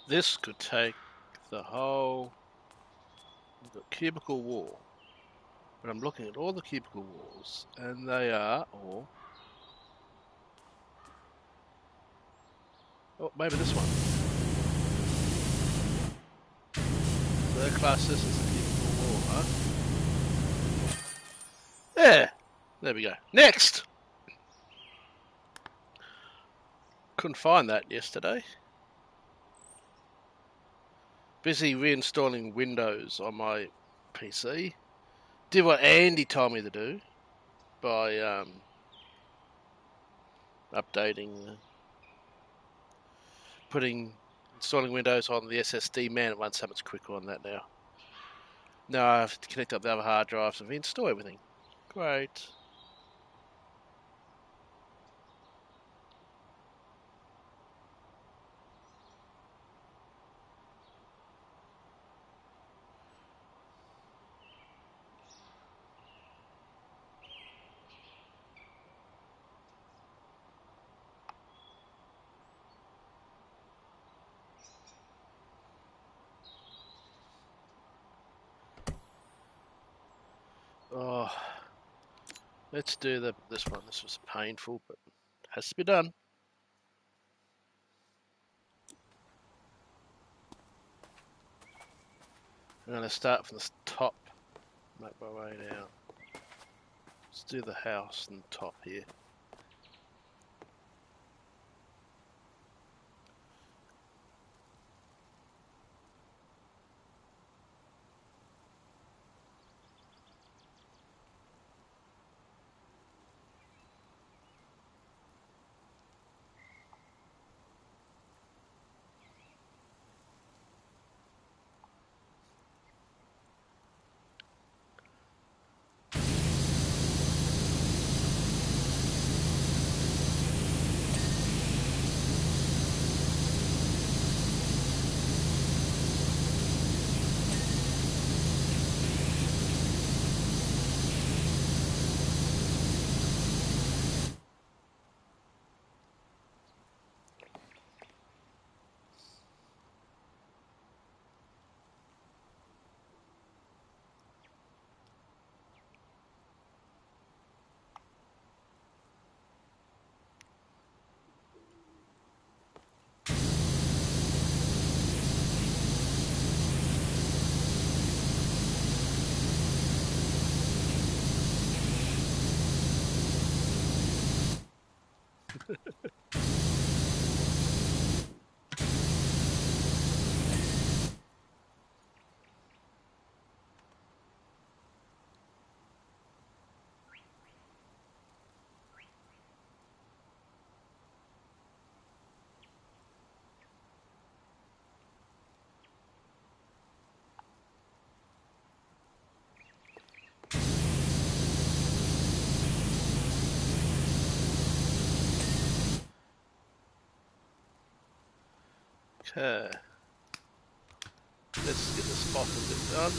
This could take the whole... We've got cubicle wall. But I'm looking at all the cubicle walls, and they are all... Oh, maybe this one. So they class this as a cubicle wall, huh? There we go. Next! Couldn't find that yesterday. Busy reinstalling Windows on my PC. Did what Andy told me to do by updating, installing Windows on the SSD. Man, it runs so much quicker on that now. Now I have to connect up the other hard drives and reinstall everything. Great. Oh, let's do this one. This was painful, but it has to be done. I'm going to start from the top, make my way down. Let's do the house and top here. Okay. Let's get this bottom bit done.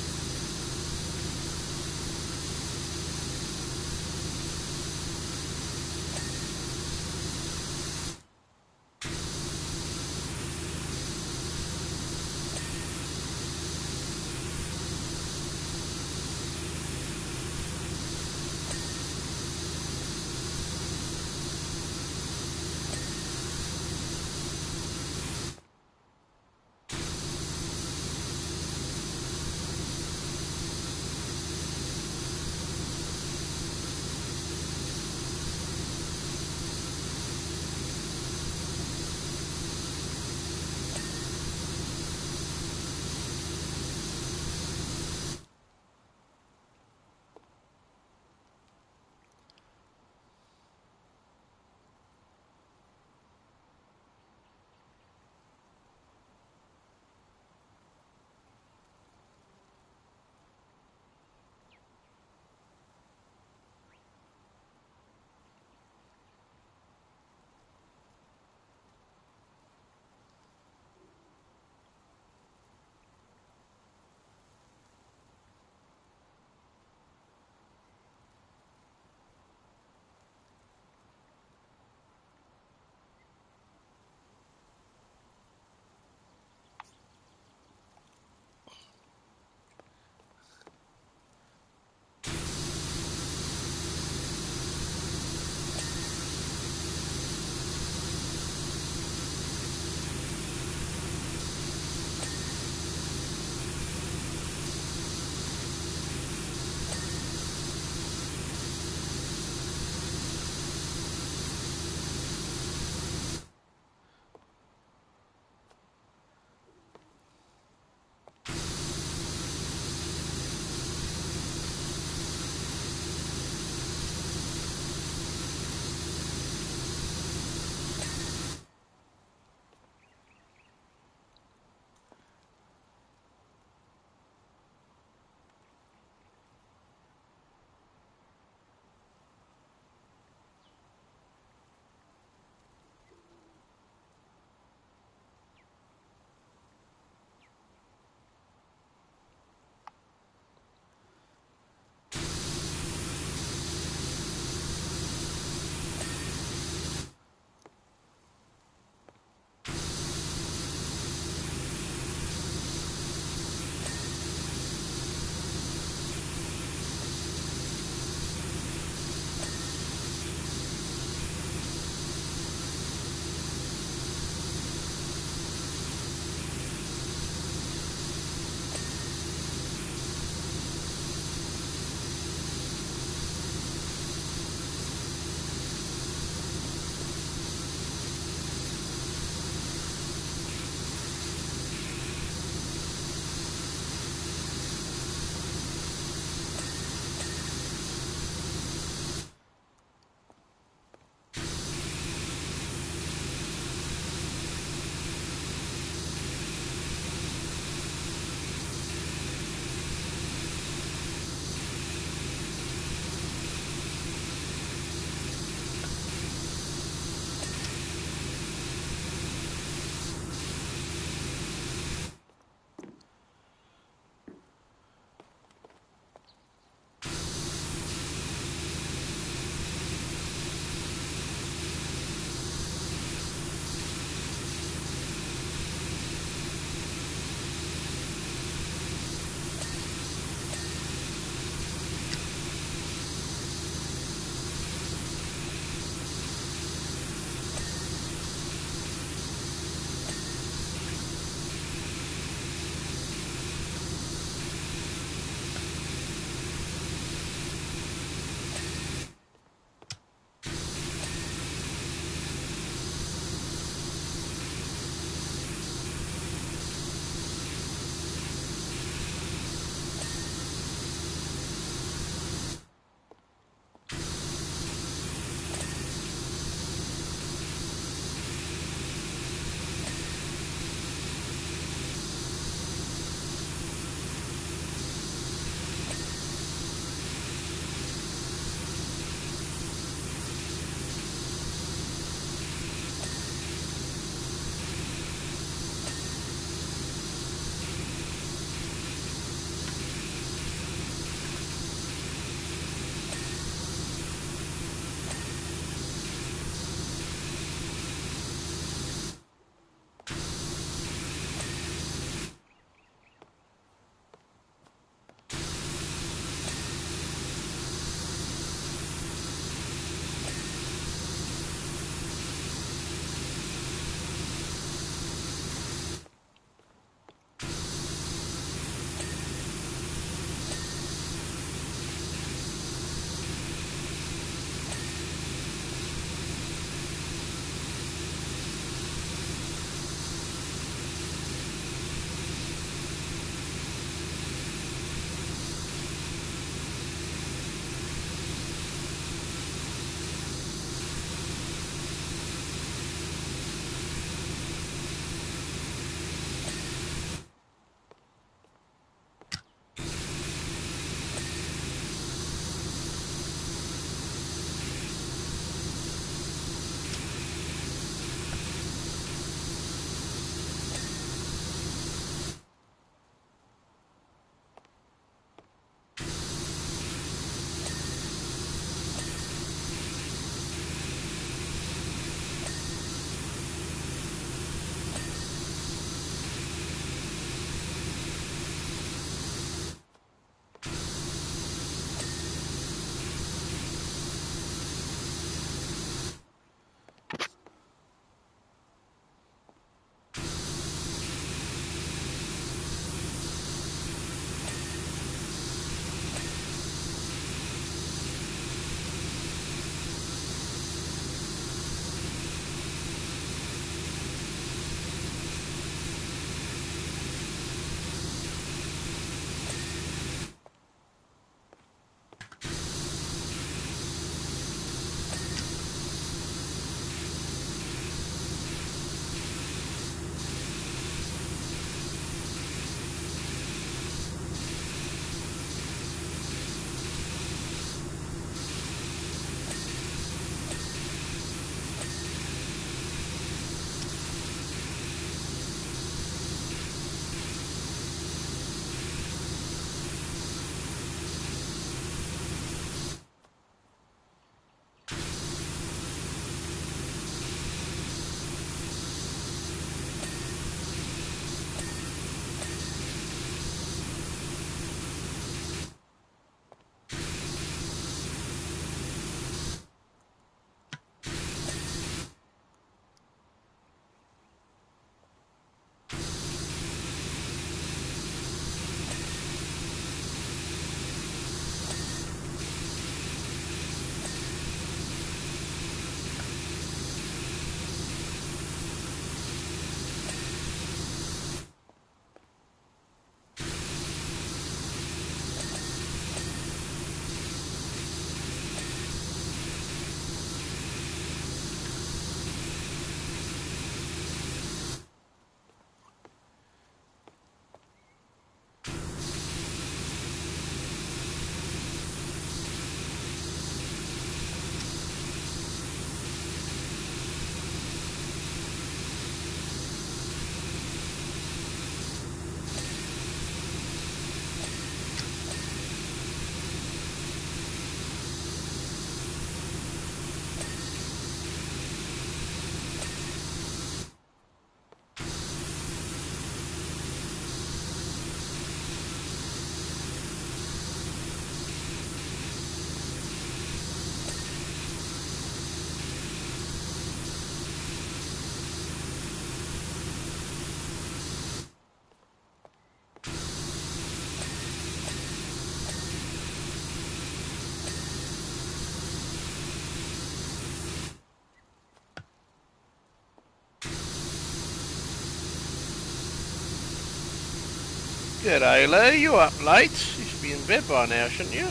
G'day Lee, you up late? You should be in bed by now, shouldn't you?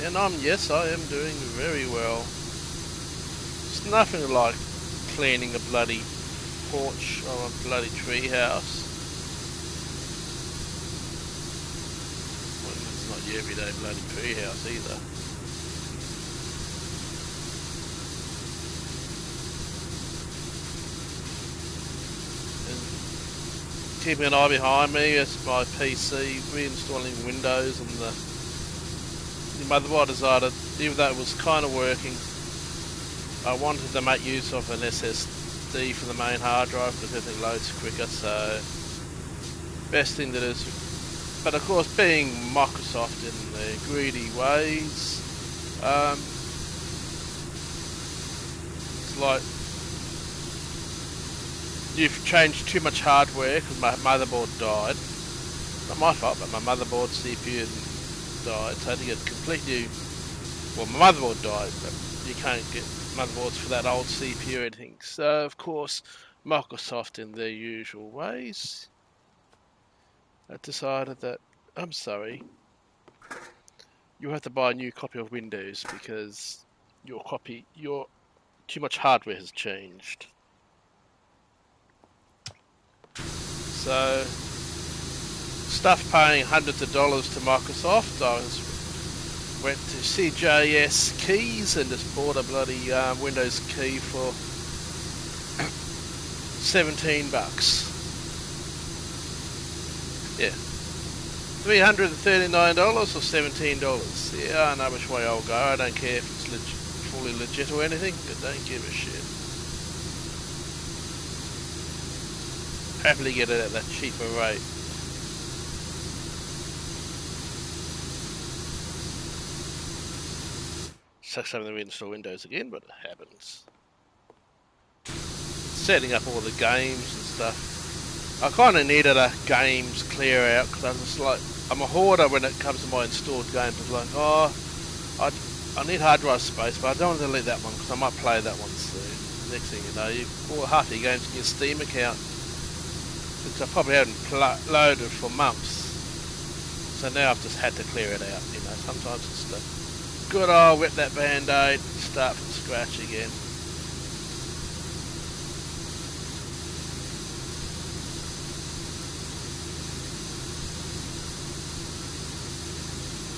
And yes, I am doing very well. It's nothing like cleaning a bloody porch or a bloody treehouse. Well, it's not your everyday bloody treehouse either. And keeping an eye behind me, it's my PC, reinstalling Windows and the motherboard decided, even though it was kind of working, I wanted to make use of an SSD for the main hard drive because everything loads quicker, so best thing to do is, but of course being Microsoft in their greedy ways, it's like you've changed too much hardware because my motherboard died. Not my fault, but my motherboard CPU died, so I had to get a complete new, well my motherboard died, but you can't get motherboards for that old CPU or anything. So of course Microsoft in their usual ways have decided that, I'm sorry, you have to buy a new copy of Windows because your too much hardware has changed. So stuff paying hundreds of dollars to Microsoft. I went to CJS Keys and just bought a bloody Windows key for $17. Yeah, $339 or $17. Yeah, I know which way I'll go. I don't care if it's fully legit or anything. I don't give a shit. Happily get it at that cheaper rate. Sucks having to reinstall Windows again, but it happens. Setting up all the games and stuff. I kind of needed a games clear out because I was just like, I'm a hoarder when it comes to my installed games. It's like, oh, I need hard drive space, but I don't want to delete that one because I might play that one soon. Next thing you know, all half your games in your Steam account, which I probably haven't loaded for months. So now I've just had to clear it out. You know, sometimes it's the good old rip that band-aid, start from scratch again.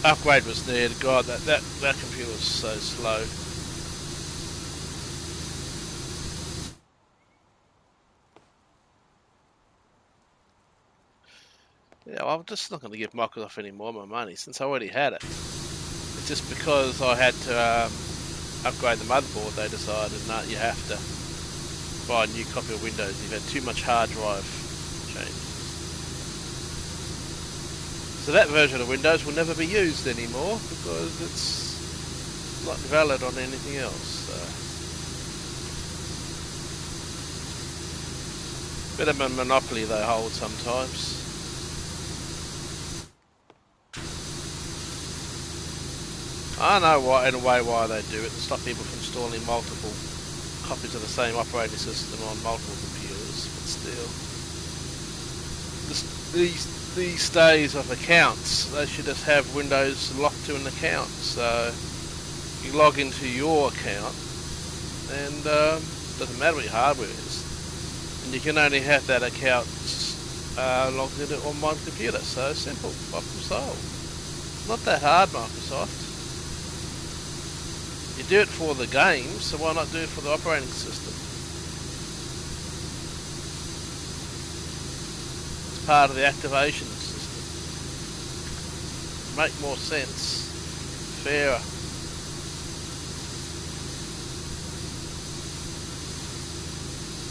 Upgrade was needed. God, that computer was so slow. Yeah, well, I'm just not going to give Microsoft any more of my money since I already had it. It's just because I had to upgrade the motherboard, they decided, no, you have to buy a new copy of Windows. You've had too much hard drive change. So that version of Windows will never be used anymore because it's not valid on anything else. So. Bit of a monopoly they hold sometimes. I know why, in a way, why they do it, to stop people from installing multiple copies of the same operating system on multiple computers, but still. These days of accounts, they should just have Windows locked to an account, so you log into your account, and doesn't matter what your hardware is, and you can only have that account logged into on one computer, so simple, problem solved. It's not that hard, Microsoft. You do it for the games, so why not do it for the operating system? It's part of the activation system. Make more sense. Fairer.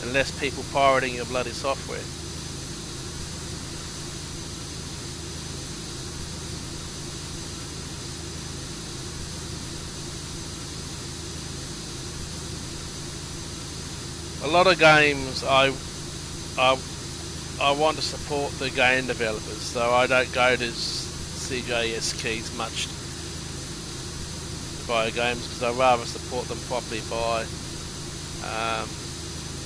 And less people pirating your bloody software. A lot of games I want to support the game developers, so I don't go to CJS Keys much to buy games because I rather support them properly by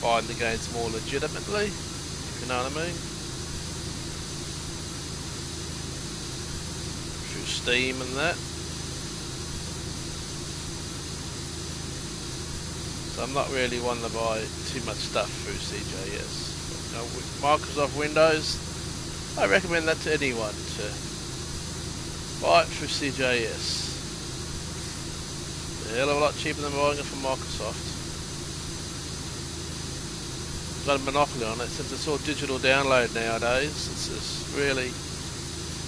buying the games more legitimately, if you know what I mean. Through Steam and that. So I'm not really one to buy too much stuff through CJS. But, you know, with Microsoft Windows, I recommend that to anyone to buy it through CJS. It's a hell of a lot cheaper than buying it from Microsoft. They've got a monopoly on it since it's all digital download nowadays. It's just really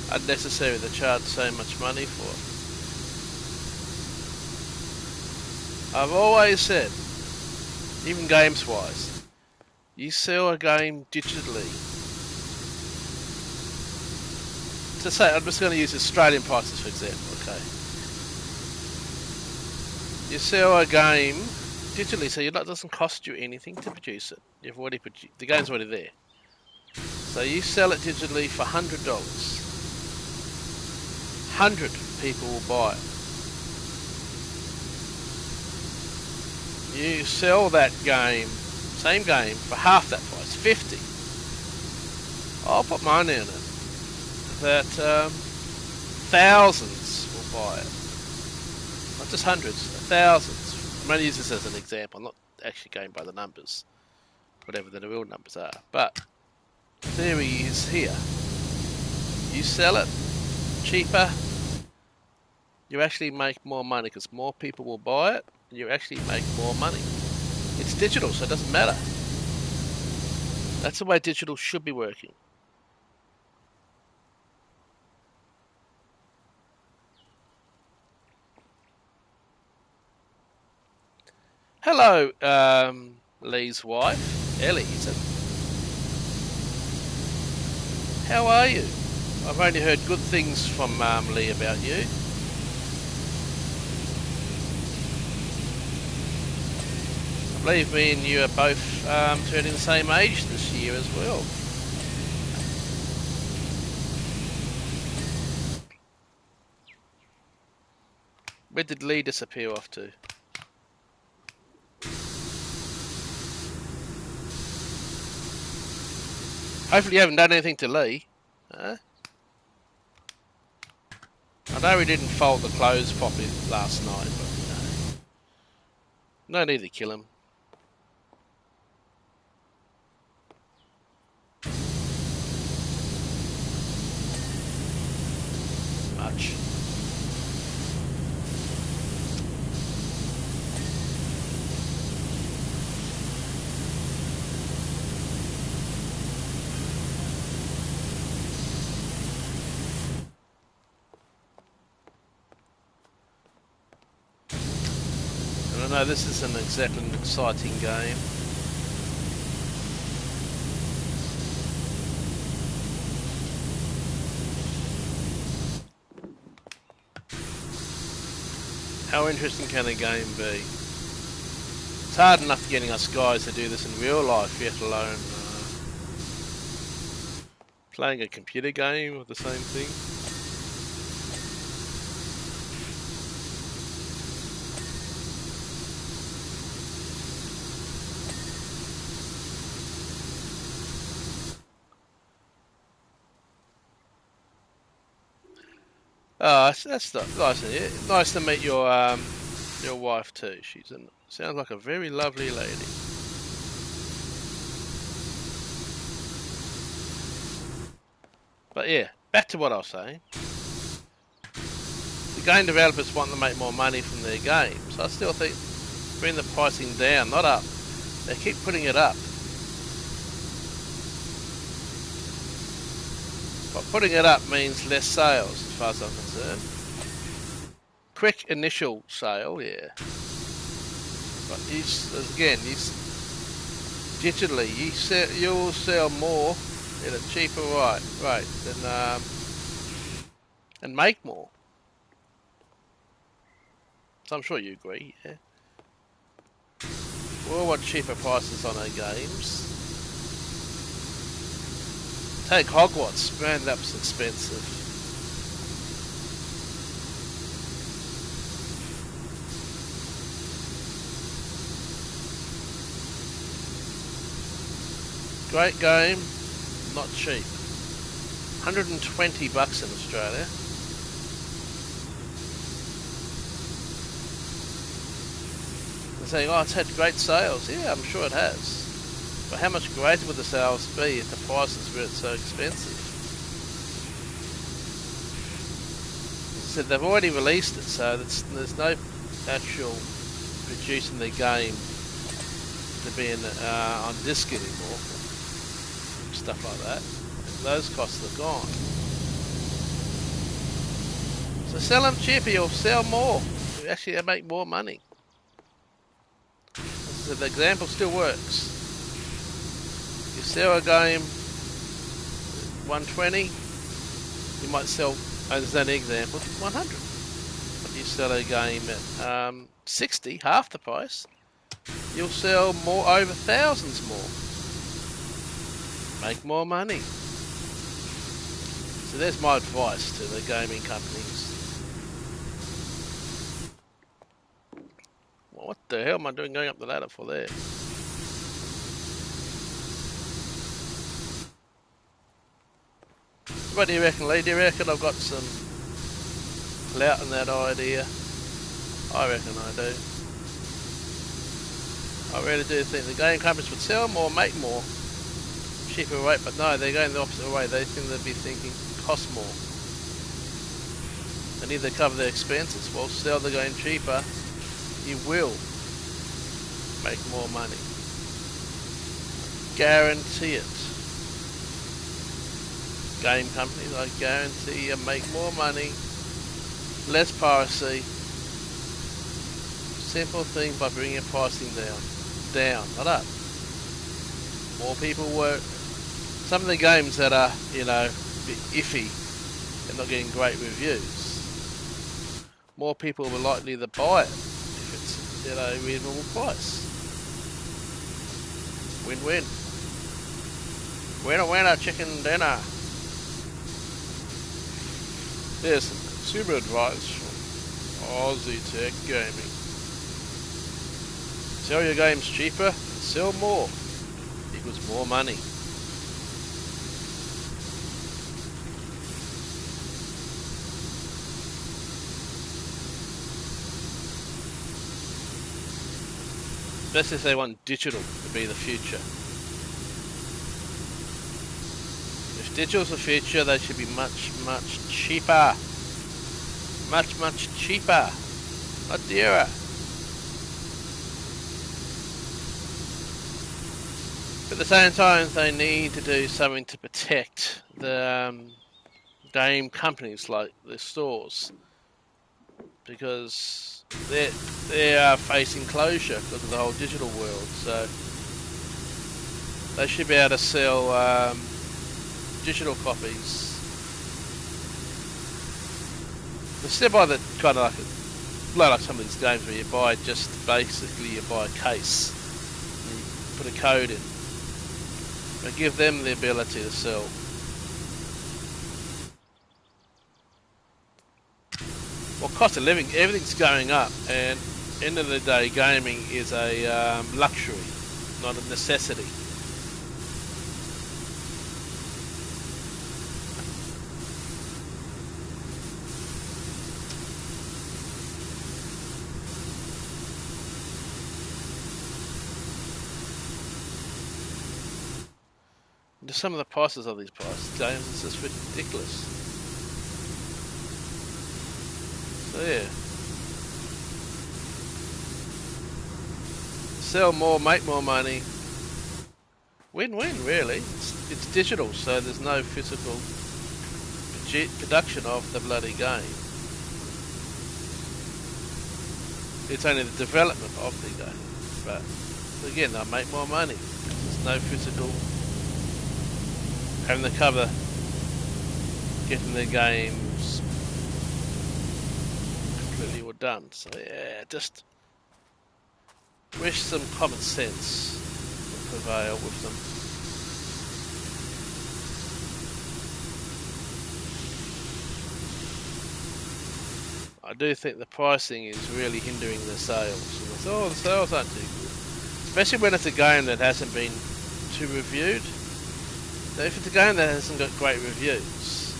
unnecessary to charge so much money for it. I've always said, even games wise, you sell a game digitally. To say, I'm just going to use Australian prices for example, okay? You sell a game digitally, so it doesn't cost you anything to produce it. You've already produced, the game's already there. So you sell it digitally for $100. 100 people will buy it. You sell that game, same game, for half that price, 50. I'll put money in it that thousands will buy it. Not just hundreds, thousands. I'm only using this as an example, I'm not actually going by the numbers, whatever the real numbers are. But the theory is here. You sell it cheaper, you actually make more money because more people will buy it, and you actually make more money. It's digital, so it doesn't matter. That's the way digital should be working. Hello, Lee's wife, Ellie, is it? How are you? I've only heard good things from Lee about you. I believe me and you are both turning the same age this year as well. Where did Lee disappear off to? Hopefully you haven't done anything to Lee. Huh? I know we didn't fold the clothes properly last night, but no need to kill him. Much. I know this isn't exactly an exciting game. How interesting can a game be? It's hard enough getting us guys to do this in real life, yet alone playing a computer game with the same thing. Oh, that's nice. Nice to meet your wife too. Sounds like a very lovely lady. But yeah, back to what I was saying. The game developers want to make more money from their games. I still think bring the pricing down, not up. They keep putting it up. But putting it up means less sales, as far as I'm concerned. Quick initial sale, yeah. But digitally, you'll sell more at a cheaper rate than and make more. So I'm sure you agree, yeah. We all want cheaper prices on our games. Take Hogwarts, man, that was expensive. Great game, not cheap. $120 in Australia. They're saying, oh, it's had great sales. Yeah, I'm sure it has. But how much greater would the sales be if the prices weren't so expensive? So they've already released it, so there's no actual producing the game to be on disc anymore. Stuff like that. Those costs are gone. So sell them cheaper, you'll sell more. You actually make more money. So the example still works. You sell a game 120, you might sell, as an example, 100. But you sell a game at 60, half the price, you'll sell more, over thousands more. Make more money. So there's my advice to the gaming companies. Well, what the hell am I doing going up the ladder for there? What do you reckon, Lee? Do you reckon I've got some clout in that idea? I reckon I do. I really do think the game companies would sell more, make more, cheaper rate, but no, they're going the opposite way. They think they'd be thinking cost more. They need to cover their expenses. Well, sell the game cheaper, you will make more money. Guarantee it. Game companies, I guarantee you make more money, less piracy. Simple thing by bringing pricing down, not up. More people work. Some of the games that are, you know, a bit iffy and not getting great reviews, more people are likely to buy it if it's, you know, reasonable price. Win-win. Winner, chicken dinner. There's some consumer advice from Aussie Tech Gaming. Sell your games cheaper and sell more. Equals more money. Especially if they want digital to be the future. If digital's the future, they should be much, much cheaper. Much, much cheaper. Not dearer. But at the same time, they need to do something to protect the game companies like the stores, because they are facing closure because of the whole digital world. So they should be able to sell digital copies. They still buy the kind of like some of these games where you buy just basically you buy a case, and you put a code in. But give them the ability to sell. Well, cost of living, everything's going up, and end of the day, gaming is a luxury, not a necessity. Just some of the prices of these games is just ridiculous. So yeah, sell more, make more money. Win-win, really. It's digital, so there's no physical production of the bloody game. It's only the development of the game. But again, they'll make more money. There's no physical having the cover, getting the games completely all done. So yeah, just wish some common sense would prevail with them. I do think the pricing is really hindering the sales. Oh, the sales aren't too good. Especially when it's a game that hasn't been too reviewed. Now, if it's a game that hasn't got great reviews,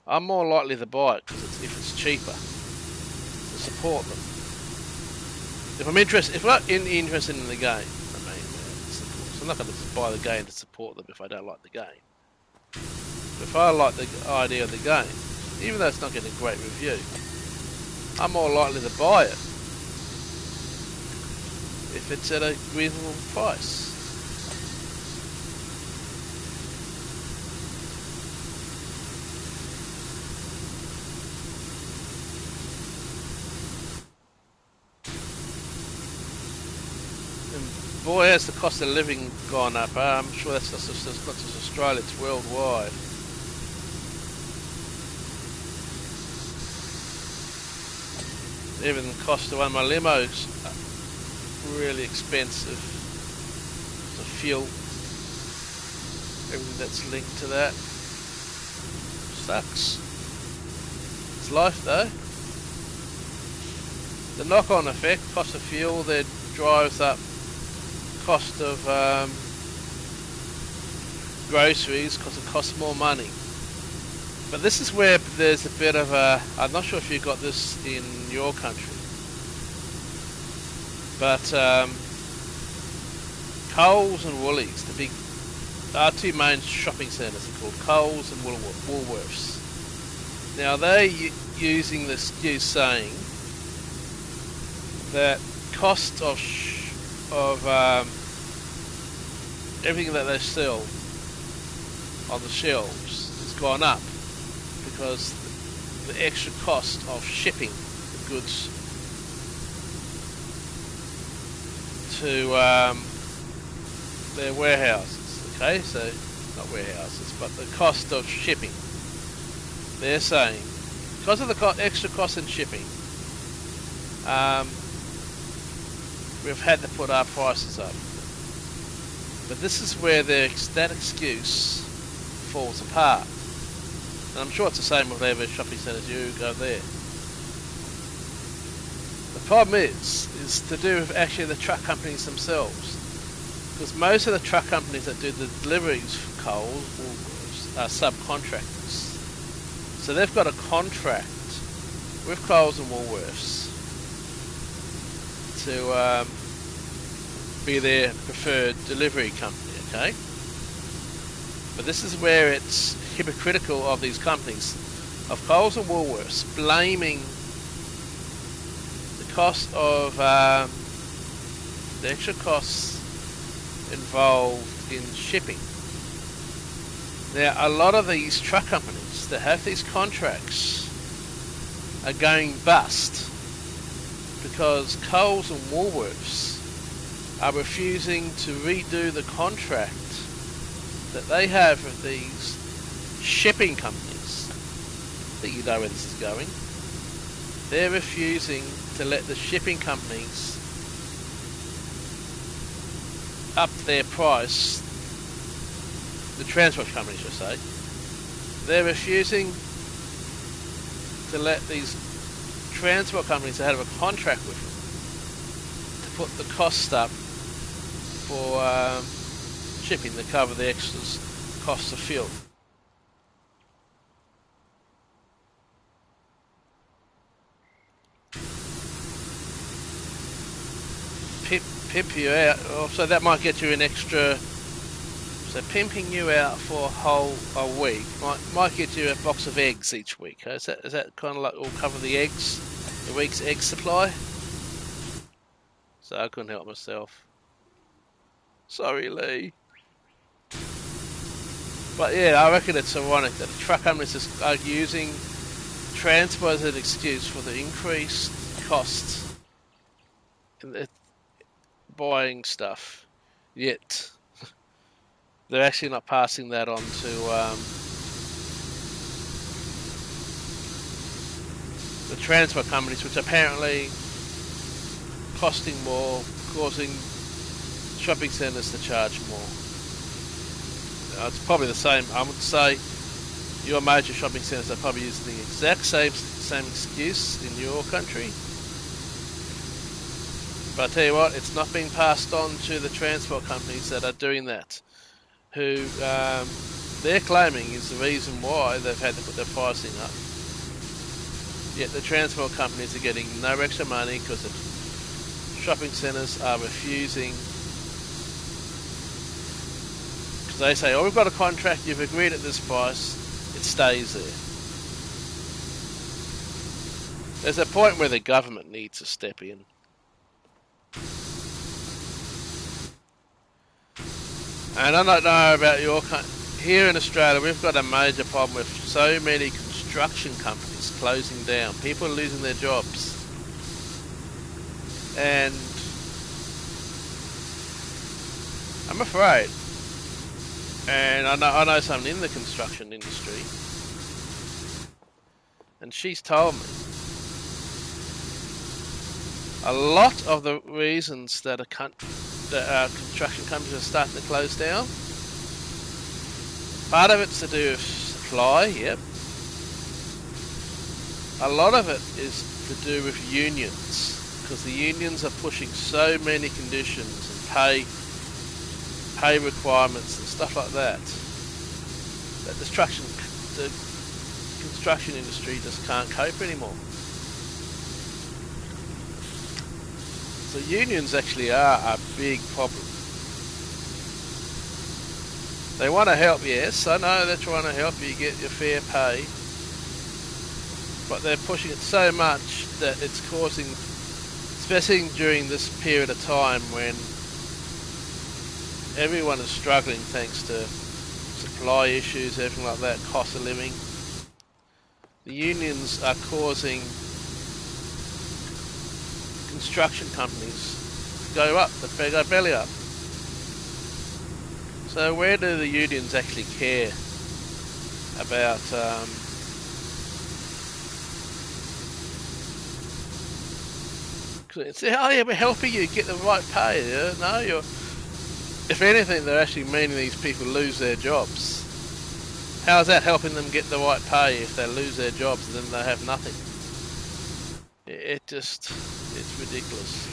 I'm more likely to buy it if it's cheaper, to support them. If I'm interested in the game, I mean, I'm not going to buy the game to support them if I don't like the game. But if I like the idea of the game, even though it's not getting a great review, I'm more likely to buy it if it's at a reasonable price. Boy, has the cost of living gone up. I'm sure that's not just Australia, it's worldwide. Even the cost of one of my limos really expensive. The fuel, everything that's linked to that. Sucks. It's life though. The knock-on effect, cost of fuel, that drives up cost of groceries because it costs more money. But this is where there's a bit of a, I'm not sure if you got this in your country, but Coles and Woolies, our two main shopping centres are called Coles and Woolworths. Now they're using this excuse saying that cost of everything that they sell on the shelves has gone up because the extra cost of shipping the goods to their warehouses. Okay, so not warehouses, but the cost of shipping. They're saying because of the extra cost in shipping, we've had to put our prices up. But this is where that excuse falls apart. And I'm sure it's the same with whatever shopping centres you go there. The problem is to do with actually the truck companies themselves. Because most of the truck companies that do the deliveries for Coles, Woolworths, are subcontractors. So they've got a contract with Coles and Woolworths to be their preferred delivery company, okay? But this is where it's hypocritical of these companies, of Coles and Woolworths, blaming the cost of the extra costs involved in shipping. Now, a lot of these truck companies that have these contracts are going bust because Coles and Woolworths are refusing to redo the contract that they have with these shipping companies. I think you know where this is going. They're refusing to let the shipping companies up their price, the transport companies, I say. They're refusing to let these transport companies that have a contract with them to put the cost up for shipping to cover the extra cost of fuel. Pimp you out, so that might get you an extra. So pimping you out for a week might get you a box of eggs each week. Is that kind of like will cover the eggs, the week's egg supply? So I couldn't help myself. Sorry, Lee. But yeah, I reckon it's ironic that the truck companies are using transport as an excuse for the increased costs in buying stuff. Yet they're actually not passing that on to the transport companies, which apparently costing more, causing shopping centres to charge more. It's probably the same. I would say your major shopping centres are probably using the exact same excuse in your country. But I tell you what, it's not being passed on to the transport companies that are doing that. who they're claiming is the reason why they've had to put their pricing up. Yet the transport companies are getting no extra money because the shopping centres are refusing. Because they say, oh, we've got a contract, you've agreed at this price, it stays there. There's a point where the government needs to step in. And I don't know about your country. Here in Australia, we've got a major problem with so many construction companies closing down. People are losing their jobs. And I'm afraid, and I know someone in the construction industry, and she's told me a lot of the reasons that construction companies are starting to close down, part of it's to do with supply, yep. A lot of it is to do with unions, because the unions are pushing so many conditions and pay requirements and stuff like that, that the construction industry just can't cope anymore. So unions actually are a big problem. They want to help, yes, I know they're trying to help you get your fair pay, but they're pushing it so much that it's causing, especially during this period of time when everyone is struggling thanks to supply issues, everything like that, cost of living. The unions are causing construction companies to go up, to go belly up. So where do the unions actually care about say, oh yeah, we're helping you get the right pay. Yeah? No, if anything, they're actually meaning these people lose their jobs. How is that helping them get the right pay if they lose their jobs and then they have nothing? It's ridiculous.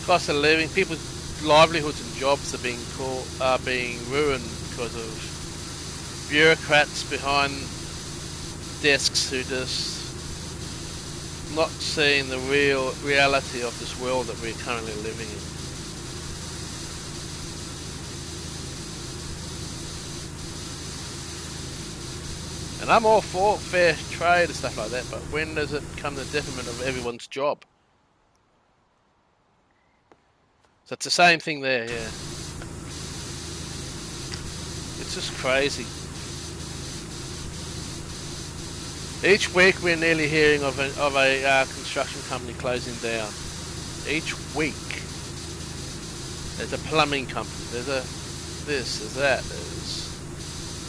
Cost of living, people's livelihoods and jobs are being ruined because of bureaucrats behind desks who just not seeing the reality of this world that we're currently living in. And I'm all for fair trade and stuff like that, but when does it come to the detriment of everyone's job? So it's the same thing there, yeah. It's just crazy. Each week we're nearly hearing of a construction company closing down. Each week. There's a plumbing company, there's a this, there's that, there's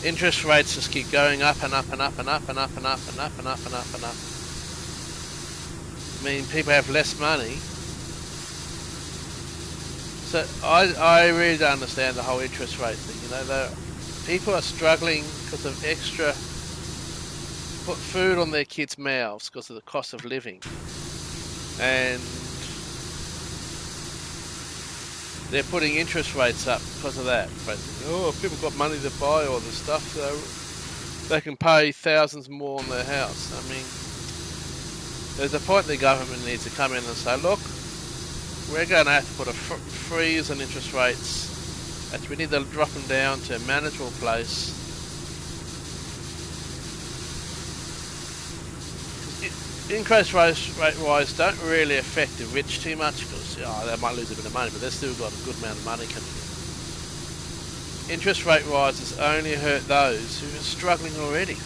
interest rates just keep going up and up and up and up and up and up and up and up and up and up. I mean, people have less money. So I really don't understand the whole interest rate thing. You know, people are struggling because of extra, put food on their kids' mouths because of the cost of living, and they're putting interest rates up because of that. Basically, oh, people got money to buy all this stuff, so they can pay thousands more on their house. I mean, there's a point the government needs to come in and say, look, we're going to have to put a freeze on interest rates. We need to drop them down to a manageable place. Interest rate rise don't really affect the rich too much because they might lose a bit of money, but they've still got a good amount of money coming in. Interest rate rises only hurt those who are struggling already.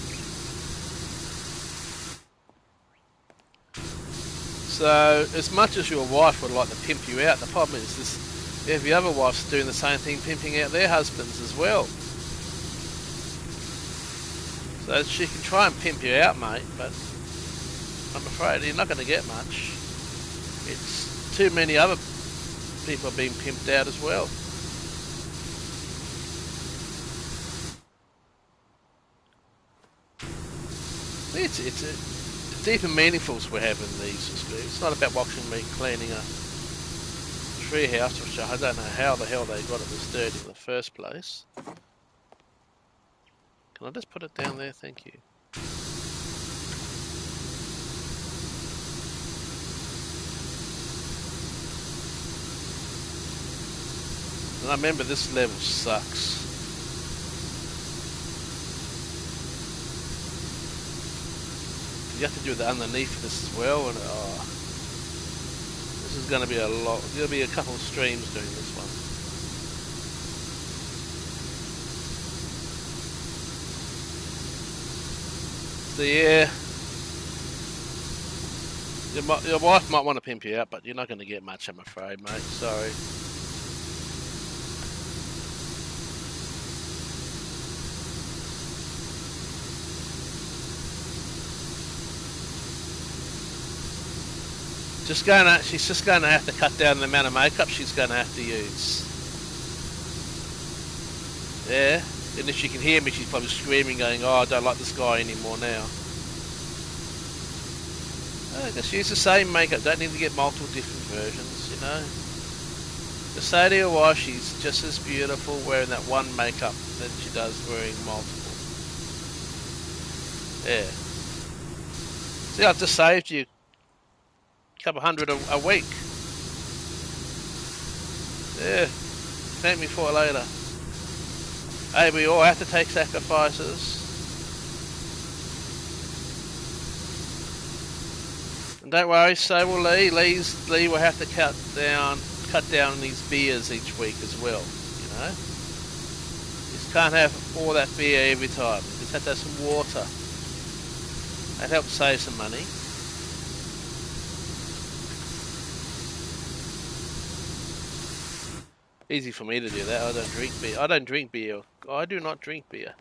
So, as much as your wife would like to pimp you out, the problem is this: if the other wife's doing the same thing, pimping out their husbands as well. So she can try and pimp you out, mate, but I'm afraid you're not going to get much. It's too many other people are being pimped out as well. It's It's even meaningful we're having these. It's not about watching me cleaning a tree house, which I don't know how the hell they got it this dirty in the first place. Can I just put it down there? Thank you. And I remember this level sucks. You have to do the underneath of this as well, and this is going to be a lot. There'll be a couple of streams doing this one. So yeah, your wife might want to pimp you out, but you're not going to get much, I'm afraid, mate. Sorry. She's just going to have to cut down the amount of makeup she's going to have to use. Yeah, and if she can hear me, she's probably screaming, going, "Oh, I don't like this guy anymore now." Just use the same makeup. Don't need to get multiple different versions, you know. Just say to your wife she's just as beautiful wearing that one makeup than she does wearing multiple. Yeah. See, I've just saved you a couple hundred a week. Yeah. Thank me for it later. Hey, we all have to take sacrifices. And don't worry, so will Lee. Lee will have to cut down these beers each week as well, you know. You just can't have all that beer every time. You just have to have some water. That helps save some money. Easy for me to do that. I don't drink beer. I don't drink beer. I do not drink beer.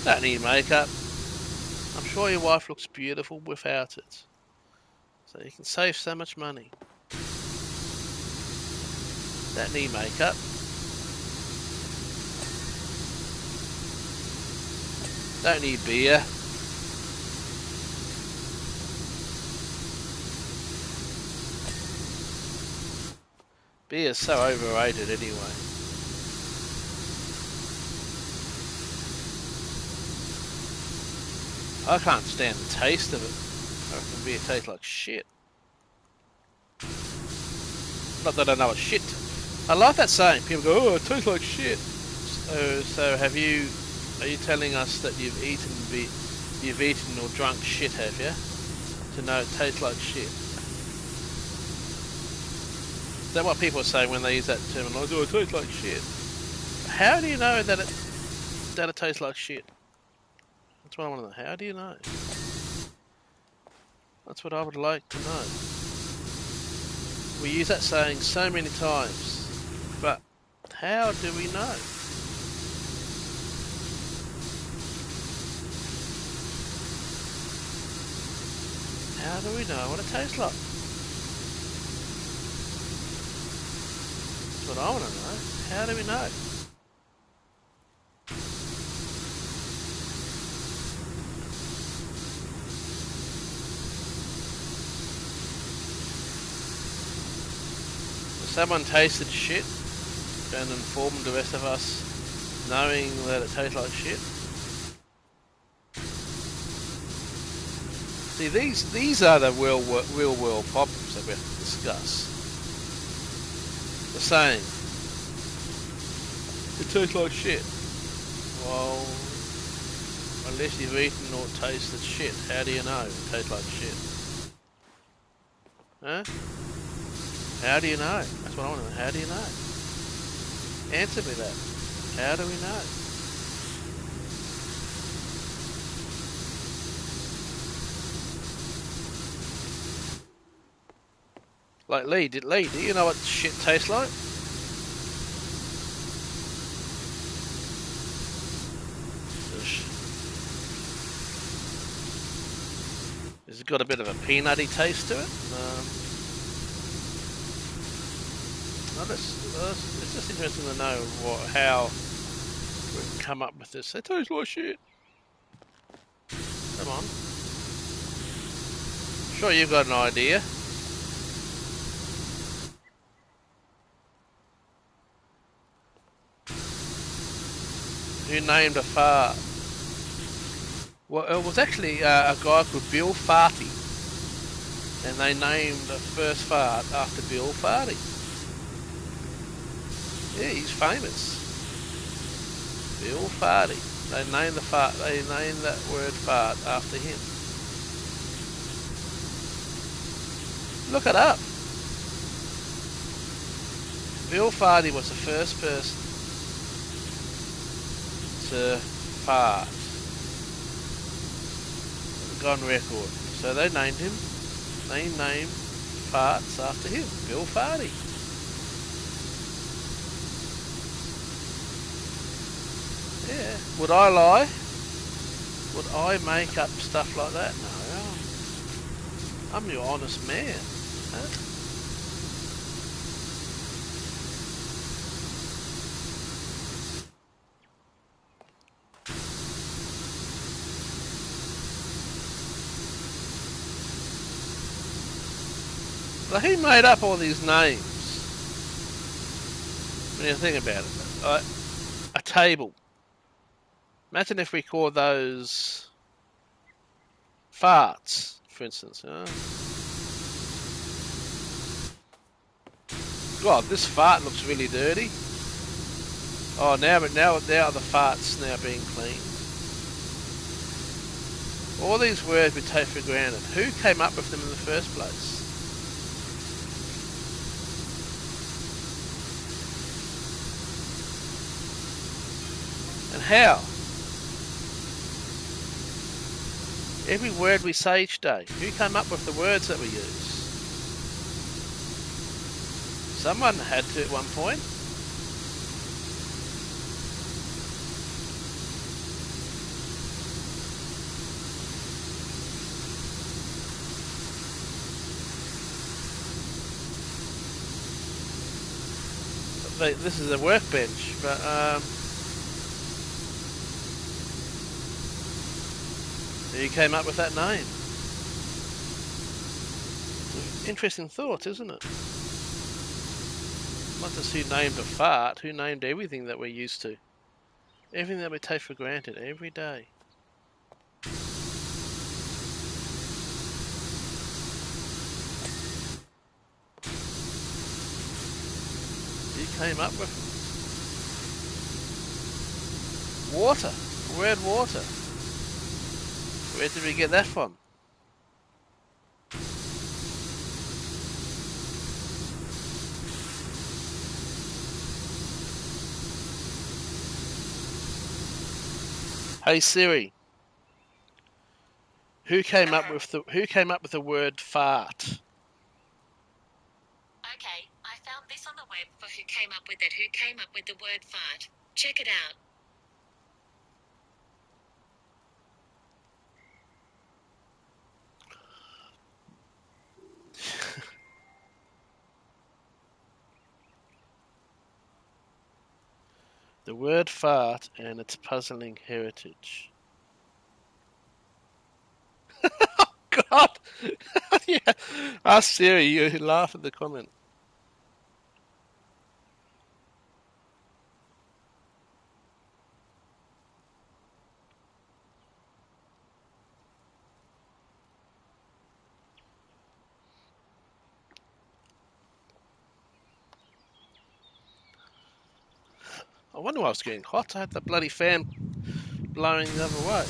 Don't need makeup. I'm sure your wife looks beautiful without it. So you can save so much money. Don't need makeup. Don't need beer. Beer's so overrated anyway. I can't stand the taste of it. I reckon beer tastes like shit. Not that I know it's shit. I like that saying. People go, "Oh, it tastes like shit." So are you telling us that you've eaten or drunk shit, have you? To know it tastes like shit. Is that what people say when they use that terminology? Oh, it tastes like shit. How do you know that it tastes like shit? That's what I want to know. How do you know? That's what I would like to know. We use that saying so many times, but how do we know? How do we know what it tastes like? That's what I want to know. How do we know? Someone tasted shit and informed the rest of us knowing that it tastes like shit. See, these are the real world problems that we have to discuss. The saying, it tastes like shit. Well, unless you've eaten or tasted shit, how do you know it tastes like shit? Huh? How do you know? That's what I want to know. How do you know? Answer me that. How do we know? Like Lee, do you know what shit tastes like? Has it got a bit of a peanutty taste to it? It's just interesting to know how we've come up with this. It tastes like shit. Come on. Sure, you've got an idea. Who named a fart? Well, it was actually a guy called Bill Farty, and they named the first fart after Bill Farty. Yeah, he's famous. Bill Farty. They named that word fart after him. Look it up. Bill Farty was the first person to fart on record. So they named him. They named farts after him. Bill Farty. Yeah. Would I lie? Would I make up stuff like that? No. I'm your honest man. Huh? Well, who made up all these names? When you think about it. A table. Imagine if we call those farts, for instance. God, this fart looks really dirty. Oh, now the farts now being cleaned. All these words we take for granted. Who came up with them in the first place? And how? Every word we say each day. Who came up with the words that we use? Someone had to at one point. This is a workbench, but who came up with that name? Interesting thoughts, isn't it? Not just who named a fart, who named everything that we're used to. Everything that we take for granted every day. Who came up with it? Water. The word water. Where did we get that from? Hey Siri, who came up with the word fart? Okay, I found this on the web for who came up with it. Who came up with the word fart? Check it out. The word fart and its puzzling heritage. God! Yeah. Ask Siri, you laugh at the comment. I wonder why I was getting hot. I had the bloody fan blowing the other way.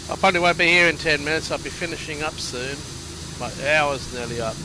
I probably won't be here in 10 minutes. I'll be finishing up soon. My hour's nearly up.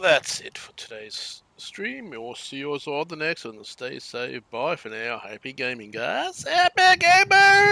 Well, that's it for today's stream. We'll see you all the next one. Stay safe. Bye for now. Happy gaming, guys. Happy gaming!